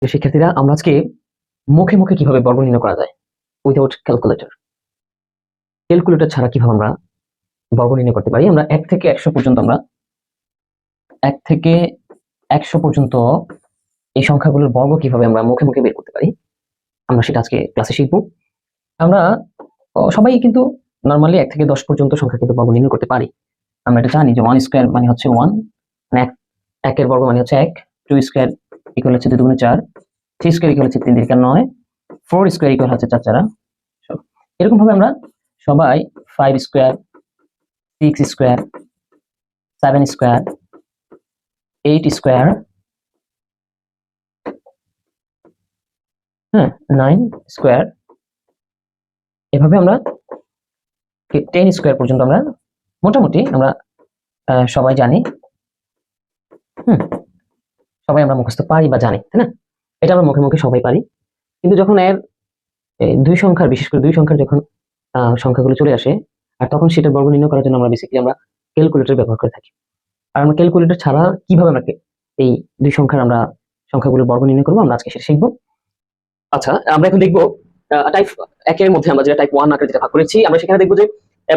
শিক্ষার্থীরা, আমরা আজকে মুখে মুখে কিভাবে বর্গ নির্ণয় করা যায় উইদাউট ক্যালকুলেটর। ক্যালকুলেটর ছাড়া কিভাবে আমরা বর্গ নির্ণয় করতে পারি। আমরা 1 থেকে 100 পর্যন্ত এই সংখ্যাগুলোর বর্গ কিভাবে আমরা মুখে মুখে বের করতে পারি, আমরা সেটা আজকে ক্লাসে শিখব। আমরা সবাই কিন্তু নরমালি 1 থেকে 10 পর্যন্ত সংখ্যা কিন্তু বর্গ নির্ণয় করতে পারি। আমরা এটা জানি যে 1 স্কয়ার মানে হচ্ছে 1, মানে 1 এর বর্গ মানে হচ্ছে 1, 2 স্কয়ার ইকুয়াল হচ্ছে 2 দুগুণে 4, 3 স্কয়ার ইকুয়াল হচ্ছে 3 তিরিকা 9, 4 স্কয়ার ইকুয়াল হচ্ছে 4 চারা। এরকম ভাবে আমরা সবাই 5 square, 6 square, 7 square, 8 square, 9 square, এভাবে আমরা 10 স্কয়ার পর্যন্ত আমরা মোটামুটি আমরা সবাই জানি। সবাই আমরা মুখস্থ পারি বা জানি, তাই না? এটা আমরা মুখে মুখে সবাই পারি। কিন্তু যখন এর দুই সংখ্যার, বিশেষ করে দুই সংখ্যার যখন সংখ্যাগুলো চলে আসে, আর তখন সেটার বর্গ নির্ণয় করার জন্য আমরা বেসিক্যালি আমরা ক্যালকুলেটর ব্যবহার করে থাকি। আর আমরা ক্যালকুলেটর ছাড়া কিভাবে আমরা এই দুই সংখ্যার আমরা সংখ্যাগুলোর বর্গ নির্ণয় করবো, আমরা আজকে সেটা শিখবো। আচ্ছা, আমরা এখন দেখবো টাইপ 1 এর মধ্যে আমরা যেটা টাইপ 1 আকারে যেটা ভাগ করেছি, আমরা সেখানে দেখবো যে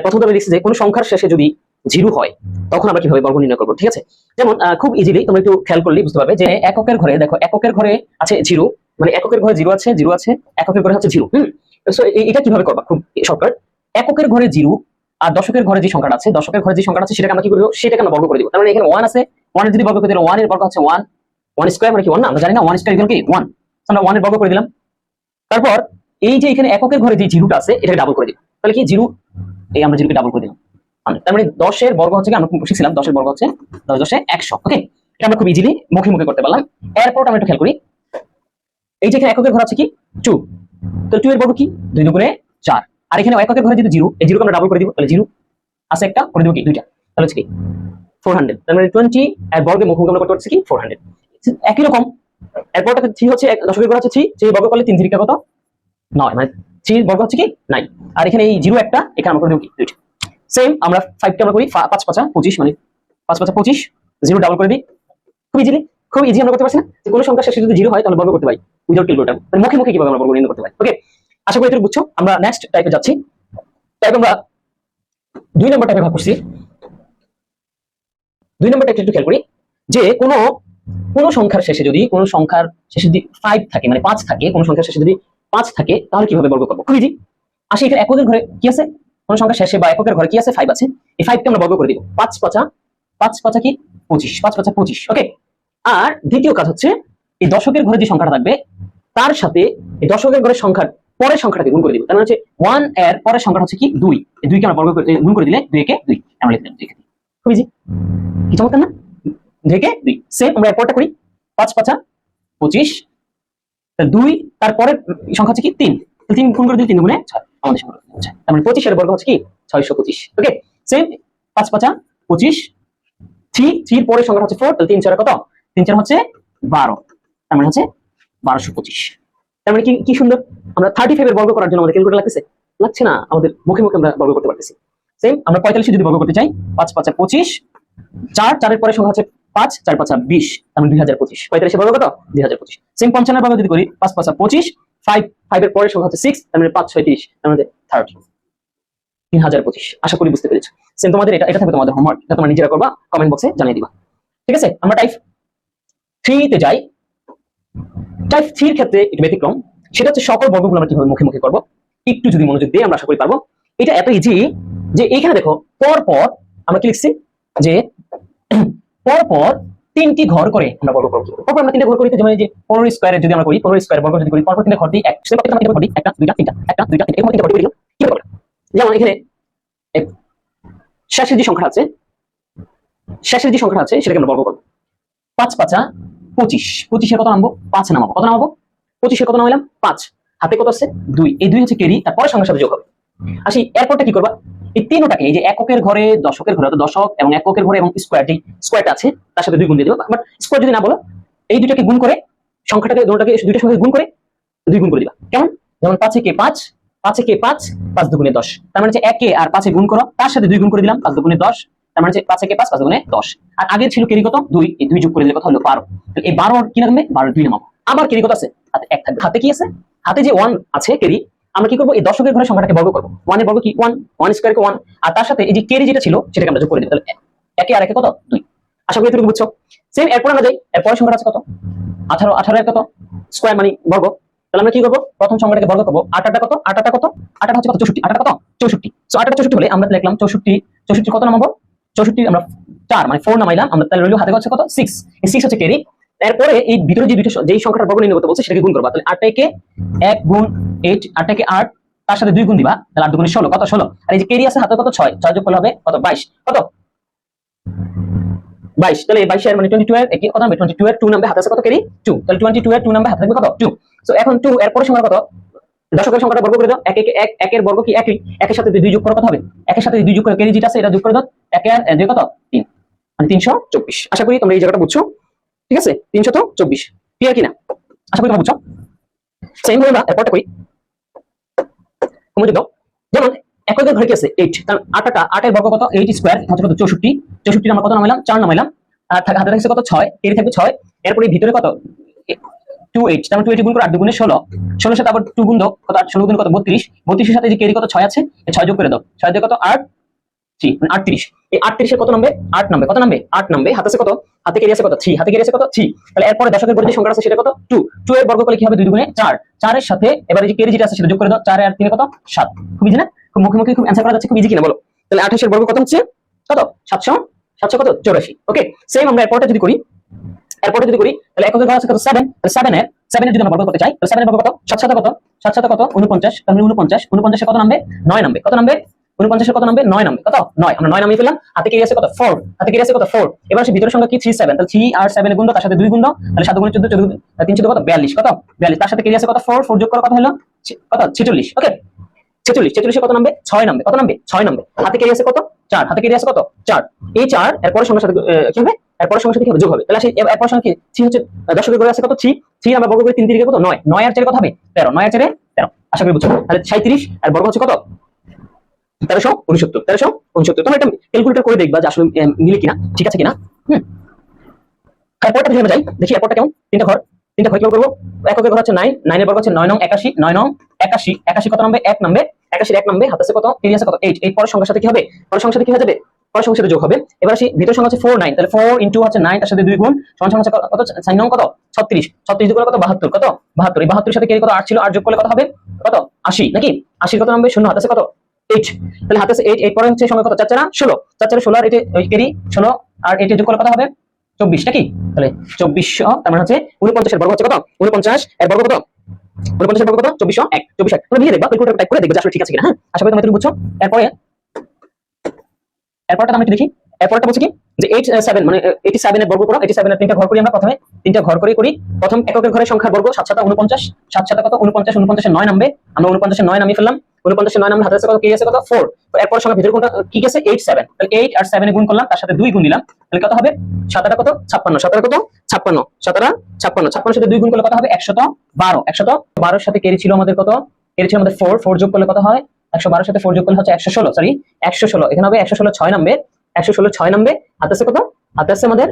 প্রথমত আমরা লিখছি যে কোনো সংখ্যার শেষে যদি 0 হয় তখন আমরা কিভাবে বর্গ নির্ণয় করবো। ঠিক আছে, যেমন খুব ইজিলি তোমরা একটু খেয়াল করলে বুঝতে পারবে যে এককের ঘরে দেখো, এককের ঘরে আছে 0, মানে এককের ঘরে 0 আছে, 0 আছে, এককের ঘরে হচ্ছে 0। সো এটা কিভাবে করবা, খুব শর্টকাট। এককের ঘরে 0 আর দশকের ঘরে যে সংখ্যাটা আছে, দশকের ঘরে যে সংখ্যাটা আছে সেটাকে আমরা কি করব, সেটাকে আমরা বর্গ করে দিব। তার মানে এখানে 1 আছে, 1 এর যদি বর্গ করে দিলে 1 এর বর্গ হচ্ছে 1, 1 স্কয়ার মানে কি 1 না, আমরা জানি না 1 স্কয়ার ইকুয়াল কি 1, আমরা 1 এর বর্গ করে দিলাম। তারপর এই যে এখানে এককের ঘরে যে 0টা আছে এটাকে ডাবল করে দিব, তাহলে কি 0, এই আমরা 0 কে ডাবল করে দিলাম। তার মানে 10 এর বর্গ হচ্ছে কি, আমরা শিখছিলাম 10 এর বর্গ হচ্ছে 10 10 এ 100। ওকে, এটা আমরা খুব ইজিলি মুখে মুখে করতে পারলাম। এরপর আমরা একটু খেয়াল করি, এই যে এখানে এককের ঘর আছে কি 2, তো 2 এর বর্গ কি 2 দুগুণে 4, আর এখানে এককের ঘরে যদি 0, এই 0 কে আমরা ডাবল করে দিব, তাহলে 0 আছে একটা, করে দিব কি দুইটা, তাহলে হচ্ছে কি 400। তার মানে 20 এর বর্গে মুখে মুখে আমরা করতে পারছি কি 400। একই রকম এরপরটা 3 হচ্ছে, দশকের ঘর আছে 3, 3 বর্গ করলে 3 তিরিকা কত 9, মানে 3 বর্গ হচ্ছে কি 9, আর এখানে এই 0 একটা, এখানে আমরা করে দেব কি দুইটা। সেম আমরা 5 কে আমরা করি 5 5 25, মানে 5 5 25, 0 ডাবল করে দিই। খুব ইজিলি, খুব ইজি আমরা করতে পারছি না, যে কোনো সংখ্যা শেষে যদি 0 হয় তাহলে বর্গ করতে পারি উইদাউট ক্যালকুলেটর। মানে মুখে মুখে কিভাবে আমরা বর্গ নির্ণয় করতে পারি। ওকে, আশা করি এটা বুঝছো। আমরা নেক্সট টাইপে যাচ্ছি। তাই আমরা 2 নম্বর টাইপে ভাগ করছি। 2 নম্বর টাইপে একটু খেয়াল করি, যে কোনো সংখ্যার শেষে যদি 5 থাকে, মানে 5 থাকে, কোনো সংখ্যার শেষে যদি 5 থাকে তাহলে কিভাবে বর্গ করব। খুব ইজি। আসি এখানে এককের ঘরে কি আছে, কোন সংখ্যা শেষে বা এককের ঘরে কি আছে 5 আছে, এই 5 কে আমরা বর্গ করে দিব। 5 5 কি 25, 5 5 25। ওকে, আর দ্বিতীয় কাজ হচ্ছে এই দশকের ঘরে যে সংখ্যাটা থাকবে তার সাথে এই দশকের ঘরের সংখ্যার পরের সংখ্যাটাকে গুণ করে দিব। তার মানে হচ্ছে 1 এর পরের সংখ্যাটা হচ্ছে কি 2, এই 2 কে আমরা বর্গ করে গুণ করে দিলে 2 কে 2 আমরা লিখলাম। খুব ইজি, কি চমৎকার না, 2 কে 2। সেম আমরা এরপরটা করি 5 5 25, তাহলে 2 তারপরের সংখ্যা হচ্ছে কি 3, তাহলে 3 গুণ করে দিলে 3 দুগুণে 6, আমাদের সংখ্যা হচ্ছে, তার মানে 25 এর বর্গ হচ্ছে কি 625। ওকে, সেম 5 5 25, 3 এর পরের সংখ্যা হচ্ছে 4, তাহলে 3 4 কত, 3 4 হচ্ছে 12, তার মানে হচ্ছে 1225। তার মানে কি সুন্দর, আমরা 35 এর বর্গ করার জন্য আমাদের ক্যালকুলেটর লাগছে না, আমাদের মুখে মুখে আমরা বর্গ করতে পারতেছি। সেম আমরা 45 যদি বর্গ করতে চাই, 5 5 25, 4 এর পরের সংখ্যা হচ্ছে 5 4 5 20, তার মানে 2025। 45 এর বর্গ কত 2025। সেম 55 এর বর্গ যদি করি 5 5 25, 5 এর পরের সংখ্যা হচ্ছে 6, তার মানে 5 6 30, তার মানে 30, 3025। আশা করি বুঝতে পেরেছো। সেম তোমাদের এটা থাকবে তোমাদের হোমওয়ার্ক, এটা তোমরা নিজেরা করবা, কমেন্ট বক্সে জানিয়ে দিবা। ঠিক আছে, আমরা টাইপ 3 তে যাই। টাইপ 3 এর ক্ষেত্রে একটু ব্যতিক্রম, সেটা হচ্ছে সকল বর্গগুলো আমরা কিভাবে মুখে মুখে করব। একটু যদি মনোযোগ দিয়ে আমরা আশা করি পারবো। এটা এত ইজি যে এইখানে দেখো পর আমরা কি লিখছি, যে পর 3টি ঘর করে আমরা বর্গ করব। পরপর আমরা 3টা ঘর করি, যেমন এই যে 15 স্কয়ারে যদি আমরা করি, 15 স্কয়ার বর্গ যদি করি, পরপর 3টা ঘর দিই, এক সেম আমরা 3টা ঘর দিই, একটা দুইটা তিনটা, একটা দুইটা তিনটা, এরকম 3টা ঘর দিই। কি হবে, যেমন এখানে শেষের যে সংখ্যা আছে, সেটাকে আমরা বর্গ করব। 5 5 25, 25 এর কত নামাবো, 5 নামাবো, কত নামাবো 25 এর কত নামাইলাম 5, হাতে কত আছে 2, এই 2 হচ্ছে ক্যারি, তারপরে সংখ্যার সাথে যোগ হবে। আসি এরপরটা কি করবা, এই তিনটাকে এই যে এককের ঘরে দশকের ঘরে, দশক এবং এককের ঘরে এবং স্কয়ার, যে স্কয়ারটা আছে তার সাথে 2 গুণ দিয়ে দেব। বাট স্কয়ার যদি না বলো, এই দুইটাকে গুণ করে সংখ্যাটাকে, দুটোটাকে দুইটা সংখ্যাকে গুণ করে 2 গুণ করে দিবা। কেমন, যেমন 5 কে 5, 5 কে 5, 5 দুগুণে 10, তার মানে হচ্ছে 1 কে আর 5 এ গুণ করো, তার সাথে 2 গুণ করে দিলাম, 5 দুগুণে 10, তার মানে হচ্ছে 5 কে 5, 5 দুগুণে 10। আর আগের ছিল ক্যারি কত 2, এই 2 যোগ করে দিলে কত হলো 12, তাহলে এই 12 কি নামবে 12 2 নামাবো। আবার কেরি কত আছে? হাতে 1 থাকবে। হাতে কি আছে? হাতে যে 1 আছে কেরি, আমরা কি করব? এই দশকের ঘরের সংখ্যাটাকে বর্গ করব। 1 এর বর্গ কি 1, 1 স্কয়ার কে 1, আর তার সাথে এই যে কেরি যেটা ছিল সেটাকে আমরা যোগ করে দেব। তাহলে 1 এ আর 1 এ কত? 2। আশা করি এতটুকু বুঝছো। সেম এরপর আমরা যাই, এরপরের সংখ্যাটা আছে কত? 18, 18 এর কত? স্কয়ার মানে বর্গ। তাহলে আমরা কি করব? প্রথম সংখ্যাটাকে বর্গ করব। 8 টা কত? 8 টা কত? 8 টা হচ্ছে কত? 64। 8 টা কত? 64। সো 8 টা 64 হলে আমরা লিখলাম 64, 64 কত নামাবো? 64 আমরা 4 মানে 4 নামাইলাম আমরা, তাহলে রইল হাতে হচ্ছে কত? 6। এই 6 হচ্ছে কেরি। এরপরে এই ভিতরে যে দুটো যেই সংখ্যাটার বর্গ নির্ণয় করতে বলছে সেটাকে গুণ করবা। তাহলে 8 টাকে 1 গুণ 8, 8 টাকে 8 তার সাথে 2 গুণ দিবা, তাহলে 8 গুণ 16 কত? 16। আর এই যে কেরি আছে হাতে কত? 6, 6 যোগ করলে হবে কত? 22। কত? 22। তাহলে এই 22 এর মানে 22 এর কি কত হবে? 22 এর 2 নাম্বার হাতে আছে কত? কেরি 2। তাহলে 22 এর 2 নাম্বার হাতে থাকবে কত? 2। সো এখন 2 এর পরের সংখ্যা কত? দশকের সংখ্যাটা বর্গ করে দাও। 1 1 1 এর বর্গ কি 1ই, 1 এর সাথে 2 যোগ করে কত হবে? 1 এর সাথে 2 যোগ করে কেরি যেটা আছে এটা যোগ করে দাও। 1 এর 2 কত? 3 মানে 324। আশা করি তোমরা এই জায়গাটা বুঝছো। ঠিক আছে, 324 ক্লিয়ার কিনা? আশা করি তোমরা বুঝছো। সেম ভাবে আমরা এরপরটা করি। কমে দাও, যেমন এককের ঘরে কি আছে? 8। তার 8 এর বর্গ কত? 8 স্কয়ার হচ্ছে কত? 64। 64 আমরা কত নামাইলাম? 4 নামাইলাম। আর হাতে থাকছে কত? 6, কেরি থাকবে 6। এরপরে ভিতরে কত? 28, তার মানে 28 গুণ করে 8 গুণে 16, 16 সাথে আবার 2 গুণ দাও, কত? 16 গুণ কত? 32, 32 এর সাথে যে কেরি কত? 6 আছে, এই 6 যোগ করে দাও। 6 দিয়ে কত? 8, 3 মানে 38। এই 38 এর কত নামবে? 8 নামবে। কত নামবে? 8 নামবে। হাতে আছে কত? হাতে কেরি আছে কত? 3। হাতে কেরি আছে কত? 3। তাহলে এরপরে দশকের ঘরে যে সংখ্যা আছে সেটা কত? 2। 2 এর বর্গ করলে কি হবে? 2 গুণে 4, 4 এর সাথে এবারে যে কেরি যেটা আছে সেটা যোগ করে দাও। 4 আর 3 কত? 7। খুব ইজি না? খুব মুখে মুখে খুব অ্যানসার করা যাচ্ছে, খুব ইজি কিনা বলো? তাহলে 28 এর বর্গ কত হচ্ছে? কত? 700, 700 কত? 84। ওকে, সেম আমরা এরপরটা যদি করি, এরপরে যদি করি তাহলে এককের ঘর আছে কত? 7। তাহলে 7 এর যদি আমরা বর্গ করতে চাই তাহলে 7 এর বর্গ কত? 7 7 কত? 7 7 কত? 49। তাহলে 49, 49 এর কত নামবে? 9 নামবে। কত নামবে? 49 এর কত নামবে? 9 নামবে। কত? 9। আমরা 9 নামিয়ে ফেললাম। হাতে কেরি আছে কত? 4। হাতে কেরি আছে কত? 4। এবার সে ভিতরের সংখ্যা কি? 3 7। তাহলে 3 আর 7 এর গুণ দাও, তার সাথে 2 গুণ দাও, তাহলে 7 গুণ 14, 14 3 14 কত? 42। কত? 42। তার সাথে কেরি আছে কত? 4, 4 যোগ করে কত হলো? কত? 46। ওকে, 46, 46 এর কত নামবে? 6 নামবে। কত নামবে? 6 নামবে। হাতে কেরি আছে কত? 4। হাতে কেরি আছে কত? 4। এই 4 এরপরের সংখ্যার সাথে কি হবে? এরপরের সংখ্যার সাথে কি হবে? যোগ হবে। তাহলে সেই এরপরের সংখ্যা কি? 3 হচ্ছে দশকের ঘরে আছে কত? 3। 3 আমরা বর্গ করে 3 3 কত? 9। 9 আর 4 কত হবে? 13। 9 আর 4 13। আশা করি বুঝছো। তাহলে 37 আর বর্গ হচ্ছে কত? 1369। 1369। তোমরা এটা ক্যালকুলেটর করে দেখবা যে আসলে মিলে কিনা, ঠিক আছে কিনা। এরপরটা যদি আমরা যাই দেখি এরপরটা কেমন। তিনটা ঘর কি করব? এককের ঘর হচ্ছে 9, 9 এর বর্গ হচ্ছে 9 নং 81, 9 নং 81, 81 কত নামবে? 1 নামবে। 81 1 নামবে। হাতে আছে কত? কেরি আছে কত? 8। এই পরের সংখ্যার সাথে কি হবে? পরের সংখ্যার সাথে কি হয়ে যাবে? পরের সংখ্যার সাথে যোগ হবে। এবার আসি ভিতর সংখ্যা হচ্ছে 4 9, তাহলে 4 ইনটু হচ্ছে 9 তার সাথে 2 গুণ সমান সমান হচ্ছে কত? 9 নং কত? 36, 36 যোগ করলে কত? 72। কত? 72। এই 72 এর সাথে কেরি কত? 8 ছিল, 8 যোগ করলে কত হবে? কত? 80 নাকি? 80 কত নামবে? 0। হাতে আছে কত? 8। তাহলে হাতে আছে 8, 8 পরে হচ্ছে সংখ্যা কত? 4 4 16, 4 4 16 আর এটা ওই কেরি 16 আর এটা যোগ করলে কত হবে? 24 নাকি? তাহলে 2400, তার মানে হচ্ছে 49 এর বর্গ হচ্ছে কত? 49 এর বর্গ কত? 49 এর বর্গ কত? 2401, 2401। তোমরা নিয়ে দেখবা, ক্যালকুলেটর টাইপ করে দেখবে যে আসলে ঠিক আছে কিনা। হ্যাঁ, আশা করি তোমরা এটা বুঝছো। এরপরটা আমরা একটু দেখি। এরপরটা বলছে কি যে 87 মানে 87 এর বর্গ করো। 87 এর তিনটা ঘর করি আমরা প্রথমে। তিনটা ঘর করি। প্রথম এককের ঘরের সংখ্যার বর্গ 7 7 49, 7 7 কত? 49, 49 এর 9 নামবে। আমরা 49 এর 9 নামিয়ে ফেললাম। 49 এর 9 নামলে হাতে আছে কত? কি আছে কত? 4। তো এরপর সংখ্যা ভিতরে কোনটা কি আছে? 87। তাহলে 8 আর 7 এ গুণ করলাম, তার সাথে 2 গুণ দিলাম। তাহলে কত হবে? 7 কত? 56, 7 কত? 56, 7 56, 56 এর সাথে 2 গুণ করলে কত হবে? 112। 112 এর সাথে কেরি ছিল আমাদের কত? কেরি ছিল আমাদের 4, 4 যোগ করলে কত হয়? 112 এর সাথে 4 যোগ করলে হচ্ছে 116, সরি 116। এখানে হবে 116 6 নামবে। 116 6 নামবে। হাতে আছে কত? হাতে আছে আমাদের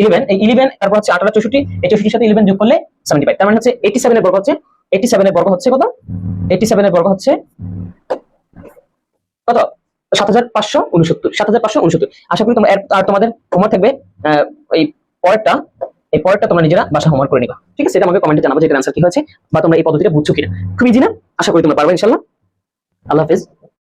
11। এই 11 তারপর হচ্ছে 8 64, এই 64 এর সাথে 11 যোগ করলে 75। তার মানে হচ্ছে 87 এর বর্গ হচ্ছে 87 এর বর্গ হচ্ছে কত? 87 এর বর্গ হচ্ছে কত? 7569, 7569। আশা করি তোমরা আর তোমাদের হোমওয়ার্ক থাকবে এই পরেরটা, এই পরেরটা তোমরা নিজেরা বাসা হোমওয়ার্ক করে নিবা। ঠিক আছে, এটা আমাকে কমেন্টে জানাবো যে এর आंसर কি হয়েছে বা তোমরা এই পদ্ধতিটা বুঝছো কিনা। খুব ইজি না? আশা করি তোমরা পারবে ইনশাআল্লাহ। আল্লাহ হাফেজ।